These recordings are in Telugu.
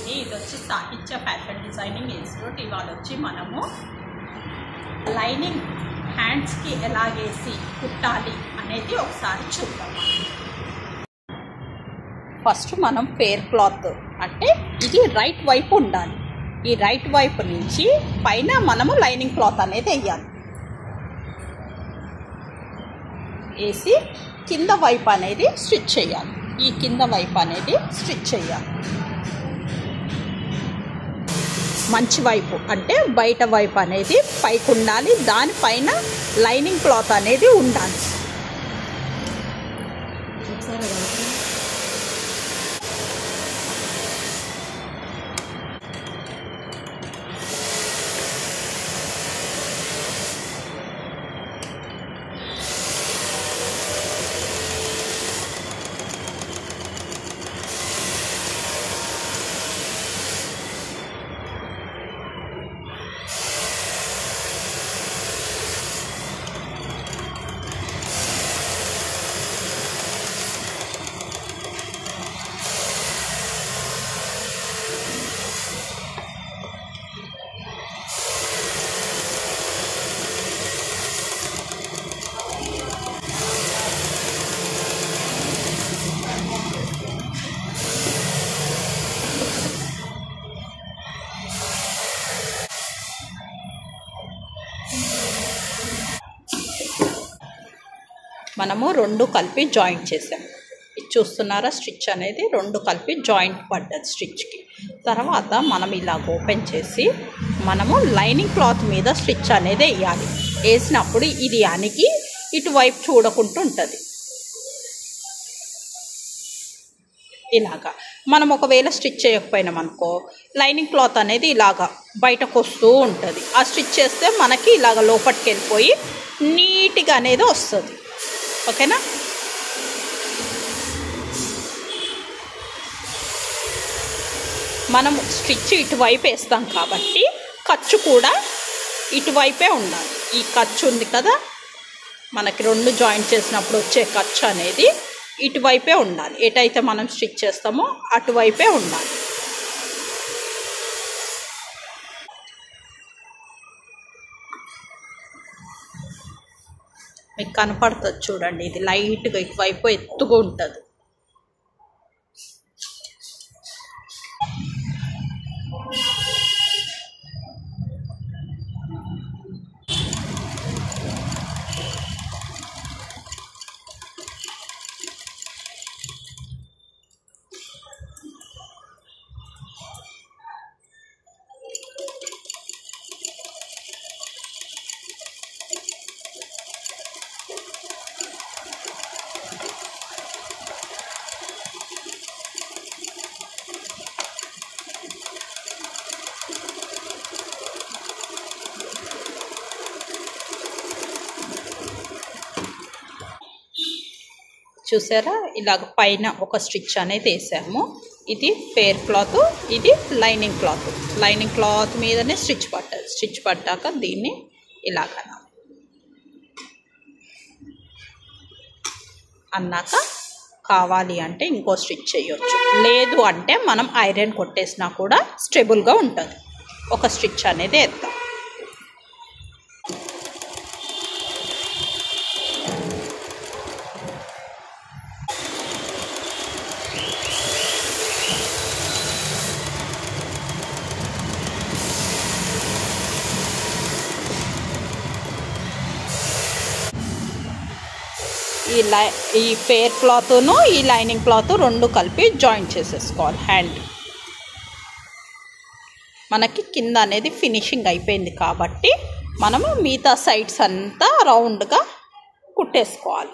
అండి. ఇది వచ్చి సాహిత్య ఫ్యాషన్ డిజైనింగ్ ఇన్స్టిట్యూట్. ఇవాళ వచ్చి మనము లైనింగ్ హ్యాండ్స్కి ఎలాగేసి కుట్టాలి అనేది ఒకసారి చూద్దాం. ఫస్ట్ మనం పేర్ క్లాత్ అంటే ఇది రైట్ వైపు ఉండాలి. ఈ రైట్ వైపు నుంచి పైన మనము లైనింగ్ క్లాత్ అనేది వేయాలి. వేసి కింద వైపు అనేది స్టిచ్ చేయాలి. ఈ కింద వైపు అనేది స్టిచ్ చేయాలి. మంచి వైపు అంటే బయట వైపు అనేది పైకి ఉండాలి. దానిపైన లైనింగ్ క్లాత్ అనేది ఉండాలి. మనము రెండు కలిపి జాయింట్ చేసాం. ఇది చూస్తున్నారా, స్టిచ్ అనేది రెండు కలిపి జాయింట్ పడ్డది స్టిచ్కి. తర్వాత మనం ఇలా ఓపెన్ చేసి మనము లైనింగ్ క్లాత్ మీద స్టిచ్ అనేది వేయాలి. వేసినప్పుడు ఇది అణిగి ఇటువైపు చూడకుండా ఉంటుంది. ఇలాగా మనం ఒకవేళ స్టిచ్ చేయకపోయినాం అనుకో, లైనింగ్ క్లాత్ అనేది ఇలాగా బయటకు వస్తూ ఉంటుంది. ఆ స్టిచ్ చేస్తే మనకి ఇలాగ లోపలికి వెళ్ళిపోయి నీట్గా అనేది వస్తుంది. ఓకేనా? మనం స్టిచ్ ఇటువైపు వేస్తాం కాబట్టి ఖర్చు కూడా ఇటువైపే ఉండాలి. ఈ ఖర్చు ఉంది కదా, మనకి రెండు జాయింట్ చేసినప్పుడు వచ్చే ఖర్చు అనేది ఇటువైపే ఉండాలి. ఎటైతే మనం స్టిచ్ చేస్తామో అటువైపే ఉండాలి. మీకు కనపడుతుంది చూడండి, ఇది లైట్గా ఇటువైపు ఎత్తుగా ఉంటుంది. చూసారా, ఇలాగ పైన ఒక స్టిచ్ అనేది వేసాము. ఇది పేర్ క్లాత్, ఇది లైనింగ్ క్లాత్. లైనింగ్ క్లాత్ మీదనే స్టిచ్ పట్టదు. స్టిచ్ పట్టాక దీన్ని ఇలాగ అన్నాక కావాలి అంటే ఇంకో స్టిచ్ చేయొచ్చు. లేదు అంటే మనం ఐరన్ కొట్టేసినా కూడా స్టేబుల్గా ఉంటుంది. ఒక స్టిచ్ అనేది వేద్దాం. ఈ పేర్ క్లాత్ను ఈ లైనింగ్ క్లాత్ రెండు కలిపి జాయింట్ చేసేసుకోవాలి. హ్యాండ్ మనకి కింద అనేది ఫినిషింగ్ అయిపోయింది కాబట్టి మనము మిగతా సైడ్స్ అంతా రౌండ్గా కుట్టేసుకోవాలి.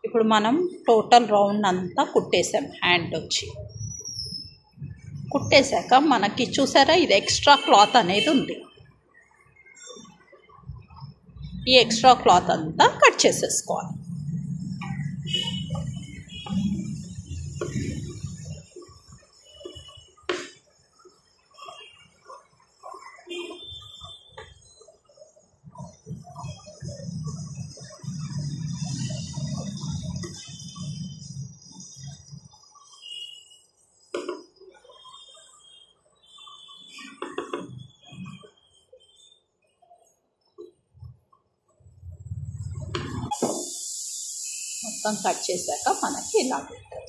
ఇప్పుడు మనం టోటల్ రౌండ్ అంతా కుట్టేసాం. హ్యాండ్ వచ్చి కుట్టేశాక మనకి చూసారా, ఇది ఎక్స్ట్రా క్లాత్ అనేది ఉంది. ఈ ఎక్స్ట్రా క్లాత్ అంతా కట్ చేసేసుకోవాలి. మొత్తం కట్ చేశాక మనకి ఇలా ఉంటుంది.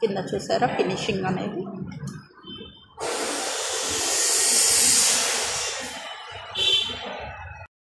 కింద చూసారా ఫినిషింగ్ అనేది.